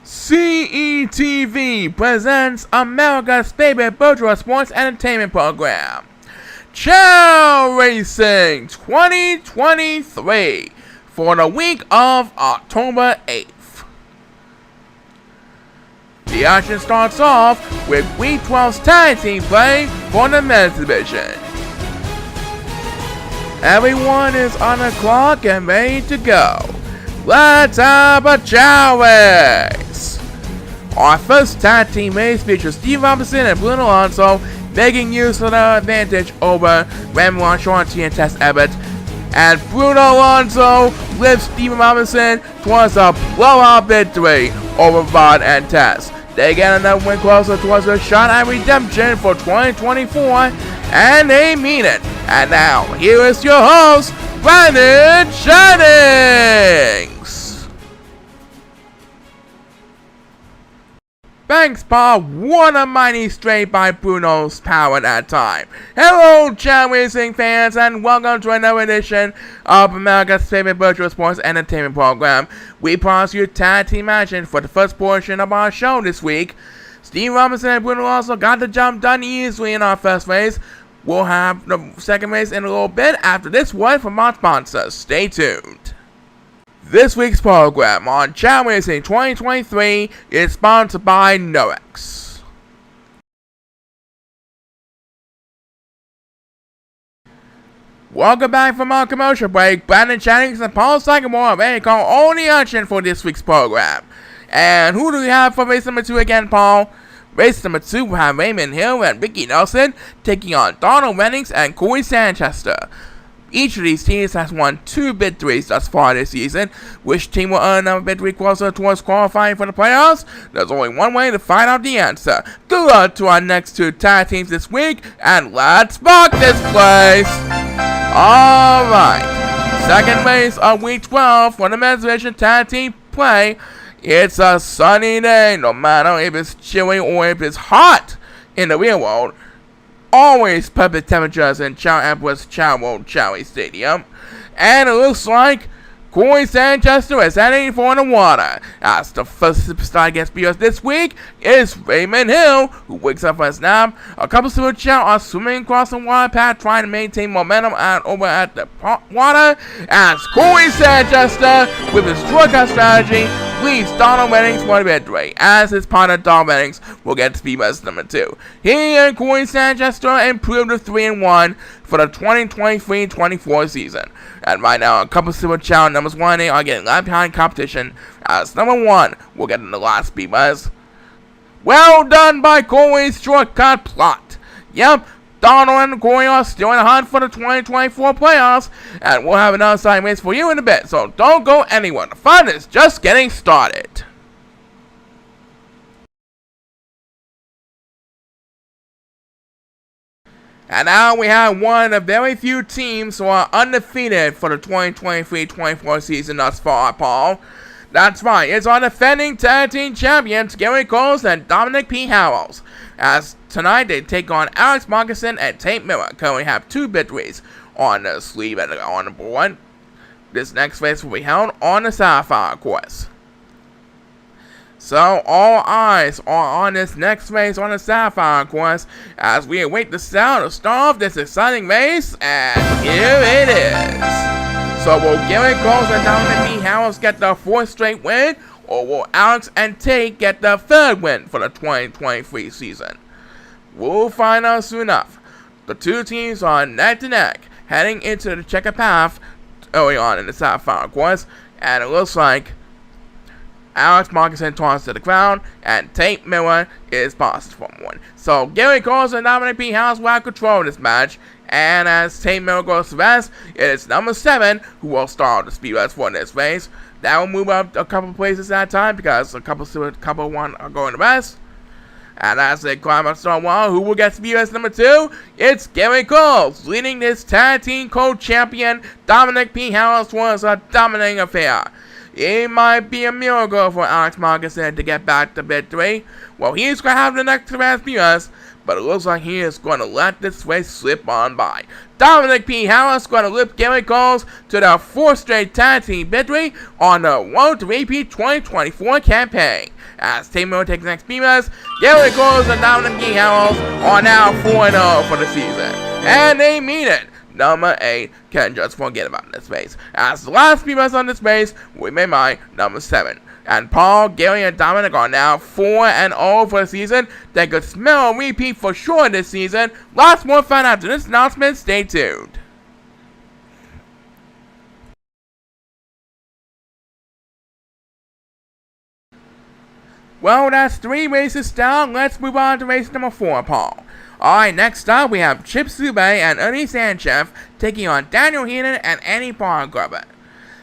CETV presents America's favorite virtual sports entertainment program, Chao Racing 2023, for the week of October 8th. The action starts off with Week 12's tag team play for the men's division. Everyone is on the clock and ready to go. Let's have a Chao race! Our first tag team race features Steve Robinson and Bruno Alonso making use of their advantage over Ramon Shorty and Tess Everett, and Bruno Alonso lifts Steve Robinson towards a blowout victory over Rod and Tess. They get another win closer towards a shot at redemption for 2024, and they mean it. And now, here is your host, Brandon Jennings! Thanks, Paul. What a mighty straight by Bruno's power at that time. Hello, Chao Racing fans, and welcome to another edition of America's favorite virtual sports entertainment program. We promise you tag team action for the first portion of our show this week. Steve Robinson and Bruno also got the jump done easily in our first race. We'll have the second race in a little bit after this one from our sponsors. Stay tuned. This week's program on Chao Racing 2023 is sponsored by Norex. Welcome back from our commercial break. Brandon Jennings and Paul Sycamore are ready to call all the action for this week's program. And who do we have for race number 2 again, Paul? Race number 2 will have Raymond Hill and Ricky Nelson taking on Donald Reynolds and Corey Sanchester. Each of these teams has won 2 victories thus far this season. Which team will earn a victory closer towards qualifying for the playoffs? There's only one way to find out the answer. Good luck to our next 2 tag teams this week, and let's rock this place! Alright, second race of week 12 for the men's division tag team play. It's a sunny day, no matter if it's chilly or if it's hot in the real world. Always perfect temperatures in ChaoEmperor's Chao World Chowie Stadium. And it looks like Corey Sanchester is heading for the water, as the first superstar against BS this week is Raymond Hill, who wakes up for a snap. A couple of Chao are swimming across the water path, trying to maintain momentum over at the water, as Corey Sanchester, with his shortcut strategy, leads Donald Reynolds for the victory, as his partner Donald Reynolds will get speed race number 2. He and Corey Sanchester improved to 3-1 for the 2023-24 season. And right now, a couple of Chao numbers 1 and 8 are getting left behind competition, as number 1 will get in the last speed buzz. Well done by Corey's shortcut plot. Yep, Donald and Corey are still in the hunt for the 2024 playoffs, and we'll have another side race for you in a bit, so don't go anywhere. The fun is just getting started. And now we have one of the very few teams who are undefeated for the 2023-24 season thus far, Paul. That's right, it's our defending tag team champions, Gary Coles and Dominic P. Harrells. As tonight they take on Alex Moccasin and Tate Miller, currently have 2 victories on the sleeve and on the board. This next race will be held on the Sapphire course. So all eyes are on this next race on the Sapphire course as we await the sound of start of this exciting race, and here it is. So will Gary Coles and Dominic P. Harrells get their 4th straight win, or will Alex and Tate get their 3rd win for the 2023 season? We'll find out soon enough. The 2 teams are neck to neck, heading into the checkered path early on in the Sapphire course, and it looks like Alex Moccasin tosses to the ground, and Tate Miller is passed from one. So Gary Coles and Dominic P. Harrells will have control of this match, and as Tate Miller goes to rest, it is number 7 who will start the speed race for this race. That will move up a couple places at a time because a couple one are going to rest. And as they climb up start 1, who will get speed race number 2? It's Gary Coles, leading this tag team co-champion Dominic P. Harrells towards a dominating affair. It might be a miracle for Alex Moccasin to get back to victory. Well, he's going to have the next speed race, but it looks like he is going to let this race slip on by. Dominic P. Harris going to lift Gary Coles to their 4th straight tag team victory on the road to repeat 2024 campaign. As Tamer takes next Beamers, Gary Coles and Dominic P. Harris are now 4-0 for the season. And they mean it. Number 8 can just forget about this race, as the last Beamers on this race will be my number 7. And Paul, Gary, and Dominic are now 4-0 for the season. They could smell a repeat for sure this season. Lots more fun after this announcement. Stay tuned. Well, that's 3 races down. Let's move on to race number 4, Paul. Alright, next up we have Chip Sube and Ernie Sanchez taking on Daniel Heenan and Annie Bargrubber.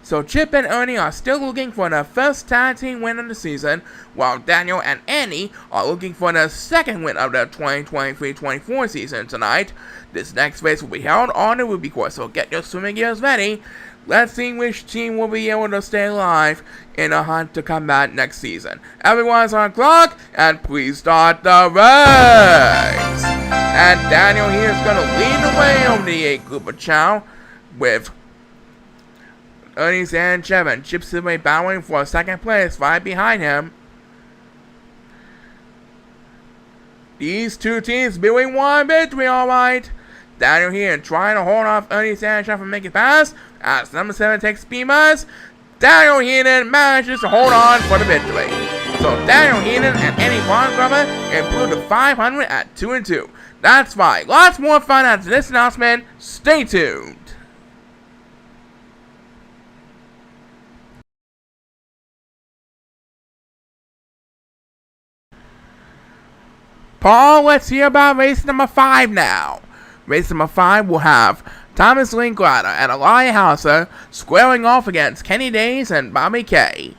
So Chip and Ernie are still looking for their first tag team win of the season, while Daniel and Annie are looking for their second win of their 2023-24 season tonight. This next race will be held on the Ruby course, so get your swimming gears ready. Let's see which team will be able to stay alive in a hunt to come back next season. Everyone's on clock, and please start the race! And Daniel here is going to lead the way over the 8 group of Chao, with Ernie Sanchez and Chip Sube battling for second place right behind him. These two teams building one victory, alright. Daniel here trying to hold off Ernie Sanchez from making pass as number 7 takes Beamers. Daniel Heenan manages to hold on for the victory. So Daniel Heenan and Annie Bargrubber improved to 500 at 2-2. That's right. Lots more fun after this announcement. Stay tuned. Paul, let's hear about race number 5 now. Race number 5 will have Thomas Linklater and Elijah Hauser squaring off against Kenny Days and Bobby Kay,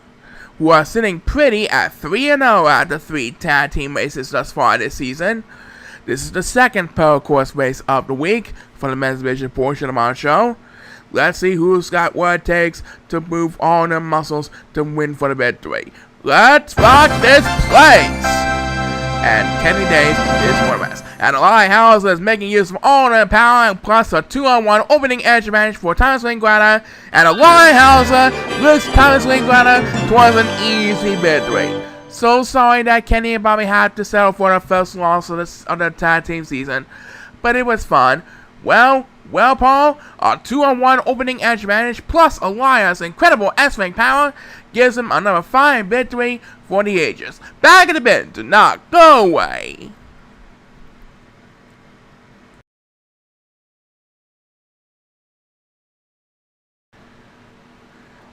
who are sitting pretty at 3-0 out of 3 tag team races thus far this season. This is the second Pearl Course race of the week for the men's division portion of our show. Let's see who's got what it takes to move all their muscles to win for the victory. Let's rock this place! And Kenny Days is one of us. And Elijah Hauser is making use of all their power, plus a 2-on-1 opening edge advantage for Thomas Linklater. And Elijah Hauser lifts Thomas Linklater towards an easy victory. So sorry that Kenny and Bobby had to settle for their first loss of the tag team season, but it was fun. Well, Paul, a 2-on-1 opening edge advantage plus Elijah's incredible S-Ring power gives him another fine victory for the ages. Back in the bin, do not go away.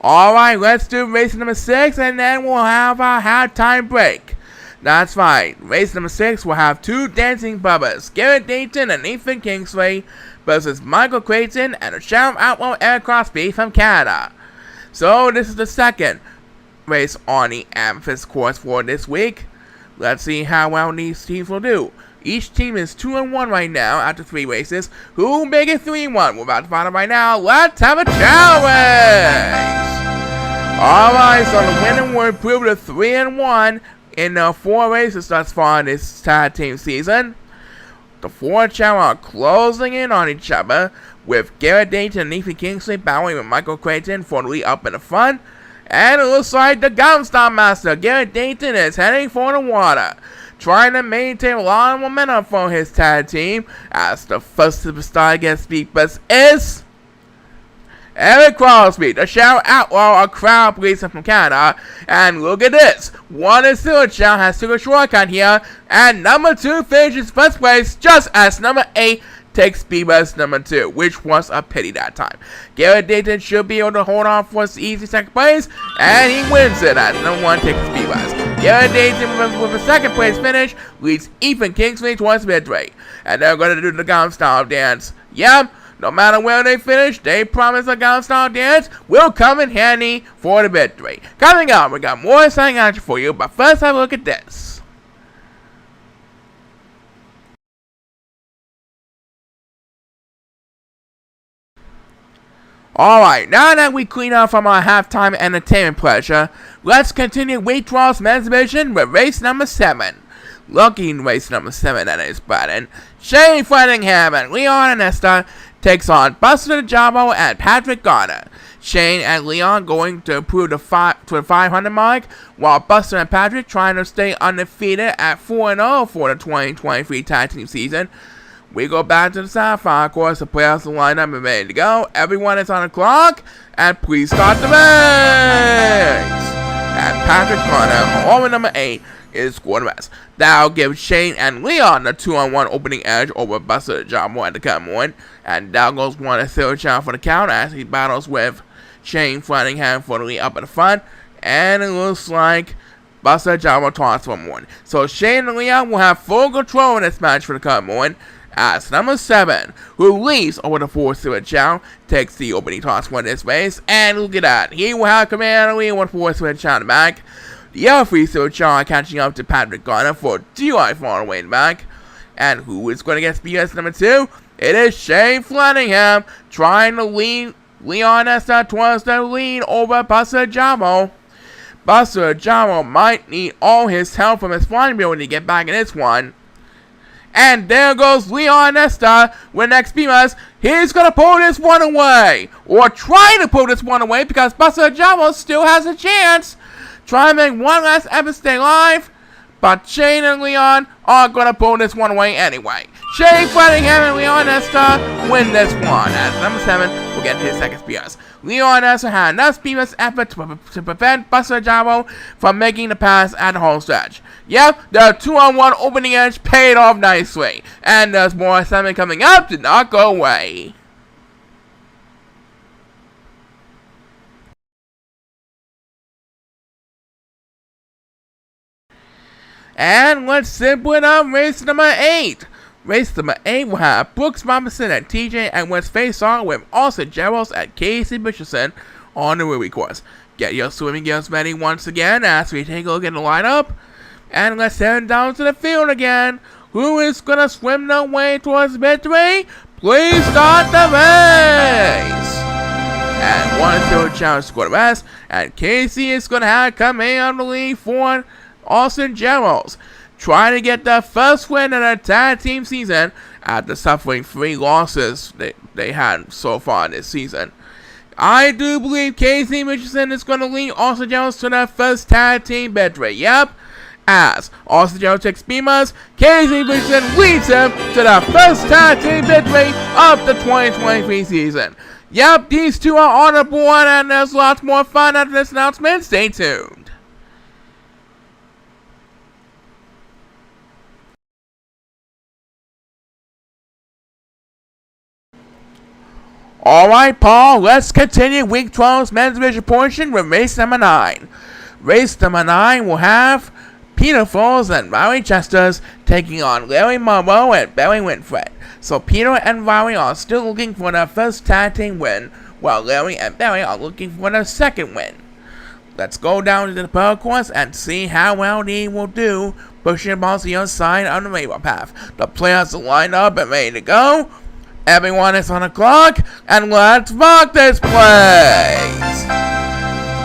Alright, let's do race number 6 and then we'll have a halftime break. That's right, race number 6 will have 2 dancing bubbas, Garrett Dayton and Ethan Kingsley, versus Michael Creighton and the Sheriff Outlaw Eric Crosby from Canada. So this is the second race on the Amethyst course for this week. Let's see how well these teams will do. Each team is 2-1 right now after 3 races. Who will make it 3-1? We're about to find out right now. Let's have a challenge! Alright, so the winner will improve to 3-1 in the 4 races thus far in this tag team season. The 4 Chao are closing in on each other, with Garrett Dayton and Ethan Kingsley battling with Michael Creighton for the lead up in the front. And it looks like the Gunstar Master, Garrett Dayton, is heading for the water, trying to maintain a lot of momentum for his tag team, as the first superstar against Beepers is Eric Crosby, the Sheriff Outlaw, a crowd pleaser from Canada. And look at this, 1-0 Chao has took a shortcut here, and number 2 finishes first place just as number 8 takes Beaver's number 2, which was a pity that time. Garrett Dayton should be able to hold on for his easy second place, and he wins it as number 1 takes Beaver's. Garrett Dayton with a second place finish leads Ethan Kingsley towards victory. And they're going to do the Gangnam Style dance. Yep. No matter where they finish, they promise a Gangnam Style dance will come in handy for the victory. Coming up, we got more exciting action for you, but first have a look at this. Alright, now that we clean up from our halftime entertainment pleasure, let's continue Week 12's men's division with race number 7. Looking race number 7, that is, Button. Shane Flettingham and Leon Anesta takes on Buster Jamo and Patrick Garner. Shane and Leon going to improve the 500 mark, while Buster and Patrick trying to stay undefeated at 4-0 for the 2023 tag team season. We go back to the Sapphire course. The players are lined up and ready to go. Everyone is on the clock, and please start the race. And Patrick Garner, over number 8, is quarterbacks. That'll give Shane and Leon the 2-on-1 opening edge over Buster Jamo at the cut point. And down goes 1-0 Chao for the count as he battles with Shane fronting him for the lead up at the front. And it looks like Buster Jamo toss for one. So Shane and Leon will have full control in this match for the cut point, as number 7, who leads over the 4-0 Chao, takes the opening toss for this race. And look at that, he will have command of the lead with 4-0 Chao in the back. The other 3-0 Chao catching up to Patrick Garner for DUI far away in the back. And who is going to get BS number 2? It is Shane Flanagan trying to lead Leon Esther towards the lead over Buster Jamo. Buster Jamo might need all his help from his flying ability to get back in this one. And there goes Leon Esther with next beamers. He's going to pull this one away. Or try to pull this one away because Buster Jamo still has a chance. Try and make one last epic stay alive. But Shane and Leon are going to pull this one away anyway. Shane Flanagan and Leon Esther win this one. As number 7 will get his second spears. Leon Esther had enough speedless effort to prevent Buster Jamo from making the pass at the home stretch. Yep, the 2-on-1 opening edge paid off nicely. And there's more assignment coming up, did not go away. And let's simple it up, race number 8. Race number 8 will have Brooks Robinson and TJ and West face on with Austin Gerald and Casey Richardson on the Ruby course. Get your swimming gears ready once again as we take a look at the lineup. And let's head down to the field again. Who is going to swim their way towards victory? Please start the race! And 1-0 Chao scored the rest. And Casey is going to have come in on the lead for Austin Gerald, trying to get the first win in a tag team season after suffering 3 losses they had so far this season. I do believe Casey Richardson is going to lead Austin Gerald to their first tag team victory. Yep, as Austin Gerald takes beamers, Casey Richardson leads him to the first tag team victory of the 2023 season. Yep, these two are on the board and there's lots more fun after this announcement. Stay tuned. Alright, Paul, let's continue Week 12's men's division portion with race number 9. Race number 9 will have Peter Foles and Riley Chesters taking on Larry Monroe and Barry Winfred. So Peter and Riley are still looking for their first tag team win, while Larry and Barry are looking for their second win. Let's go down to the park course and see how well they will do pushing the ball to the other side on the rainbow path. The players are lined up and ready to go. Everyone is on the clock, and let's rock this place!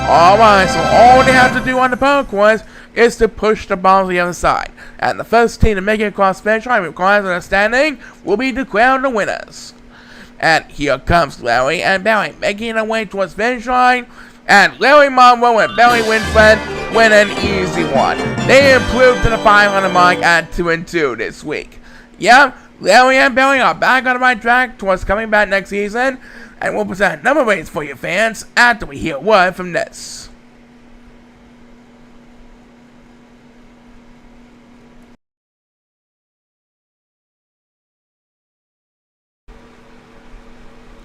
Alright, so all they have to do on the park course is to push the ball to the other side. And the first team to make it across finish line with cars on a standing will be declared the winners. And here comes Larry and Barry making their way towards finish line. And Larry Monroe and Barry Winfred win an easy one. They improved to the 500 mark at 2-2 this week. Yep. Larry and Barry are back on the right track towards coming back next season, and we'll present number rates for you fans after we hear a word from this.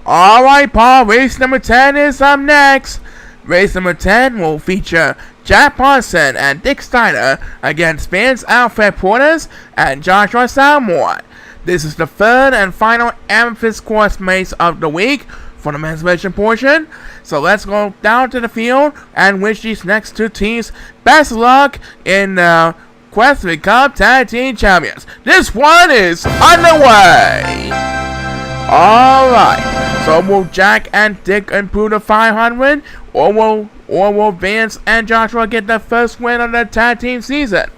Alright, Paul, race number 10 is up next. Race number 10 will feature Jack Parson and Dick Steiner against Vince Alfred Porters and Joshua Salmore. This is the third and final Amethyst course race of the week for the men's division portion. So let's go down to the field and wish these next two teams best luck in the quest to become tag team champions. This one is underway. Alright, so will Jack and Dick improve to 500, or will Vince and Joshua get the first win of the tag team season?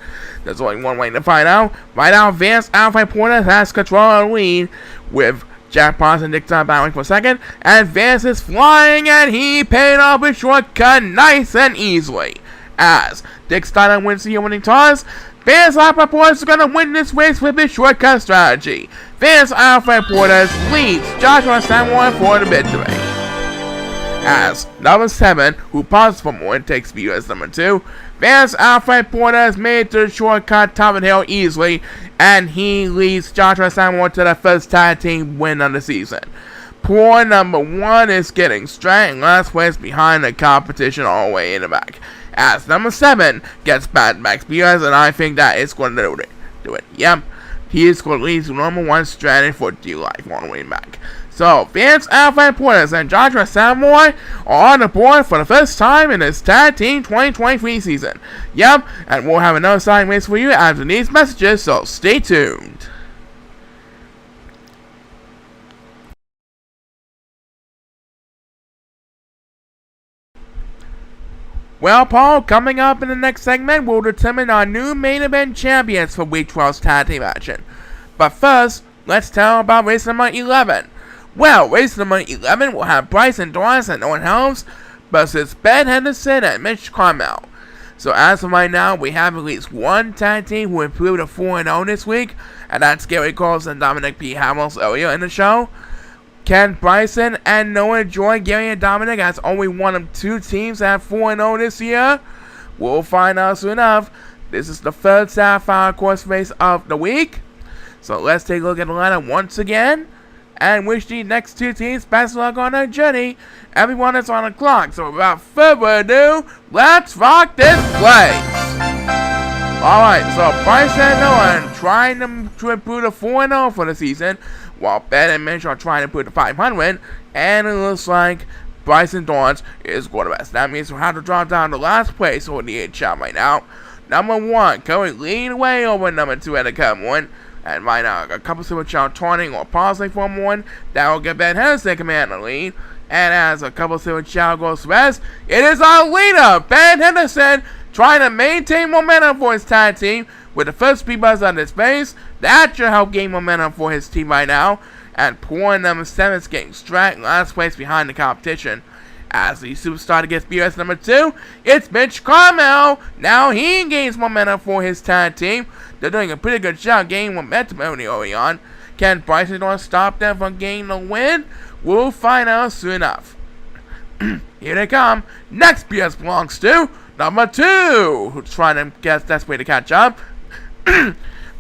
There's only one way to find out. Right now, Vince Alfred Porter has control of the lead with Jack Potts and Dick Steiner battling for second, and Vance is flying, and he paid off a shortcut nice and easily. As Dick Steiner wins the winning toss, Vance Alfred Porter's going to win this race with his shortcut strategy. Vance Alfred Porter leads Joshua Samuel for the victory. As number 7, who pauses for more, takes view as number 2, Vance Alfred Porter has made the shortcut top of the hill easily, and he leads Joshua Samuel to the first tag team win of the season. Poor number 1 is getting straight in last place behind the competition all the way in the back. As number 7 gets back spears, and I think that is going to do it. Yep, he is going to lead to number 1 strategy for D-Life all the way back. So, Vance Alfred Porter and Joshua Samuel are on the board for the first time in this Tag Team 2023 season. Yep, and we'll have another sign race for you after these messages, so stay tuned. Well, Paul, coming up in the next segment, we'll determine our new main event champions for Week 12's Tag Team action. But first, let's tell about race number 11. Well, race number 11 will have Bryson Dorrance and Owen Helms versus Ben Henderson and Mitch Carmel. So as of right now, we have at least one tag team who improved to 4-0 this week, and that's Gary Coles and Dominic P. Hamels earlier in the show. Can Bryson and Noah join Gary and Dominic as only one of 2 teams that have 4-0 this year? We'll find out soon enough. This is the third Sapphire Course race of the week. So let's take a look at the lineup once again, and wish the next 2 teams best of luck on their journey. Everyone is on the clock, so without further ado, let's rock this place! Alright, so Bryson and Noah trying to improve to 4-0 for the season, while Ben and Mitch are trying to improve to 500, and it looks like Bryson Dorrance is going to best. That means we'll have to drop down to last place over the 8 shot right now. Number 1 currently leading away over number 2 at the current one. And right now, a couple of switch out taunting or pausing for one. That will get Ben Henderson command the lead. And as a couple of switch out goes to rest, it is our leader, Ben Henderson, trying to maintain momentum for his tag team with the first speed buzz on his base. That should help gain momentum for his team right now. And poor number 7 is getting strapped in last place behind the competition. As the superstar gets BS number 2, it's Mitch Carmel. Now he gains momentum for his tag team. They're doing a pretty good job gaining momentum early on. Can Bryson Dorrance stop them from gaining the win? We'll find out soon enough. Here they come. Next BS belongs to number 2, who's trying to get that way to catch up.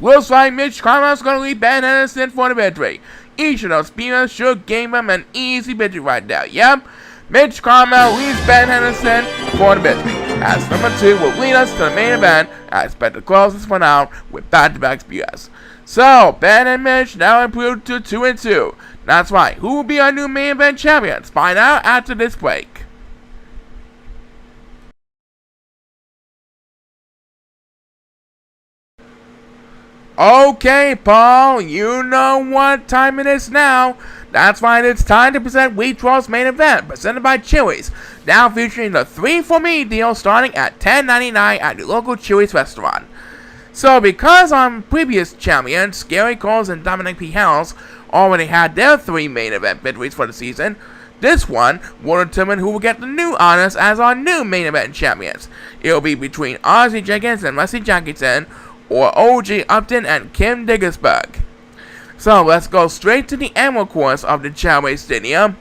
Looks like Mitch Carmel's going to lead Ben Henderson for the victory. Each of those BS should gain them an easy victory right there. Yep. Mitch Carmel leads Ben Henderson for the victory, as number 2 will lead us to the main event. I expect to close this one out with back-to-back BS. So, Ben and Mitch now improved to 2-2. That's right, who will be our new main event champions? Find out after this break. Okay, Paul, you know what time it is now. That's right, it's time to present Week 12's main event, presented by Chili's. Now featuring the 3 for Me deal starting at $10.99 at your local Chili's restaurant. So because our previous champions, Gary Coles and Dominic P. Hells, already had their 3 main event victories for the season, this one will determine who will get the new honors as our new main event champions. It will be between Ozzy Jenkins and Leslie Jackson, or O.G. Upton and Kim Diggersburg. So let's go straight to the annual course of the Chao Stadium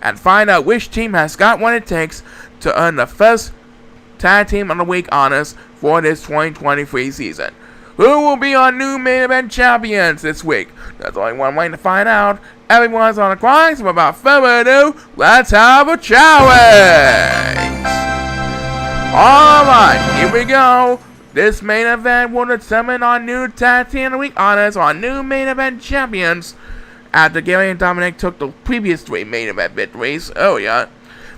and find out which team has got what it takes to earn the first Tag Team of the Week honors for this 2023 season. Who will be our new main event champions this week? There's only one way to find out. Everyone's on the clock, so without further ado, let's have a Chao. Alright, here we go. This main event will determine our new Tag Team of the Week honors, our new main event champions, after Gary and Dominic took the previous 3 main event victories earlier.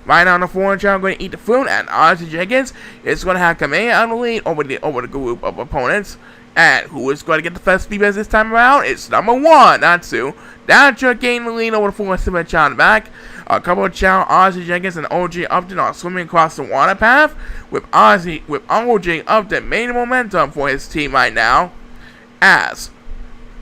Right now on the 4 I'm going to eat the food, and Ozzy Jenkins is going to have command of the lead over the group of opponents. And who is going to get the first speed this time around? It's number 1, Natsu. That should gain the lead over the 4 Simba Chao in the back. A couple of Chao, Ozzy Jenkins, and OG Upton are swimming across the water path, with OG Upton making momentum for his team right now, as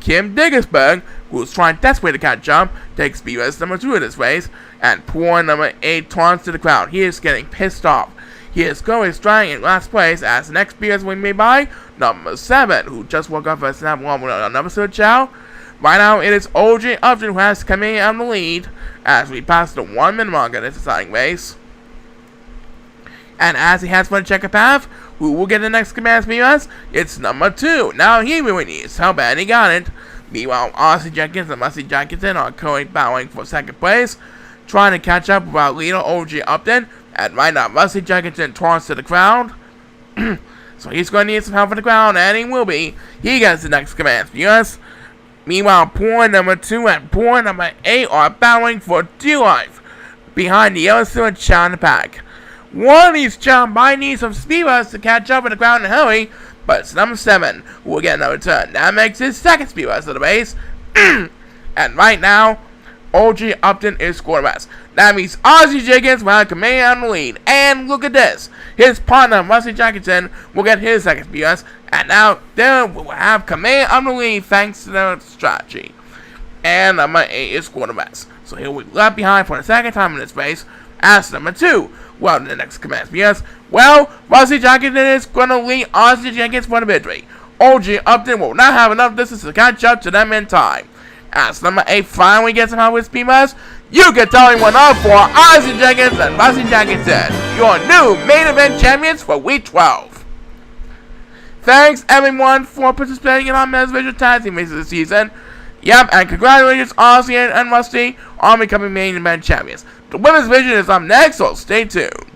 Kim Diggersburg who's trying desperately to catch up, takes BS number 2 in his race, and poor number 8 taunts to the crowd. He is getting pissed off. He is going strong in last place as the next BS will be made by number 7, who just woke up for a snap one with another Sir Chao. Right now, it is OG Upton who has come in on the lead as we pass the 1 minute mark in this deciding race. And as he has for the checker path, who will get the next command BS? It's number 2. Now he really needs help, and he got it. Meanwhile, Aussie Jenkins and Musty Jenkinson are currently battling for second place, trying to catch up with our leader OG Upton. And right now, Musty Jenkinson taunts to the crowd. So he's going to need some help from the crowd, and he will be. He gets the next command BS. Meanwhile, poor number 2 and poor number 8 are battling for dear life behind the yellow suit and Chao in the pack. One of these Chao might need some speed rush to catch up with the crowd in a hurry, but it's number 7 who will get another turn. That makes his second speed rush of the race. And right now, OG Upton is quarterback. That means Aussie Jenkins will have command on the lead. And look at this. His partner, Musty Jenkinson, will get his second speed rush. And now they will have command on the lead thanks to their strategy. And number 8 is quarterback. So he'll be left behind for the second time in this race as number 2. Well, the next command BS. Well, Musty Jenkinson is going to lead Aussie Jenkins for the victory. OG Upton will not have enough distance to catch up to them in time. As number 8 finally gets some help with speed rush, you can tell him 1-0 for Aussie Jenkins and Musty Jenkinson, your new main event champions for week 12. Thanks everyone for participating in our men's visual tag team races this season. Yep, and congratulations Aussie and Musty on becoming main event champions. The women's division is up next, so stay tuned.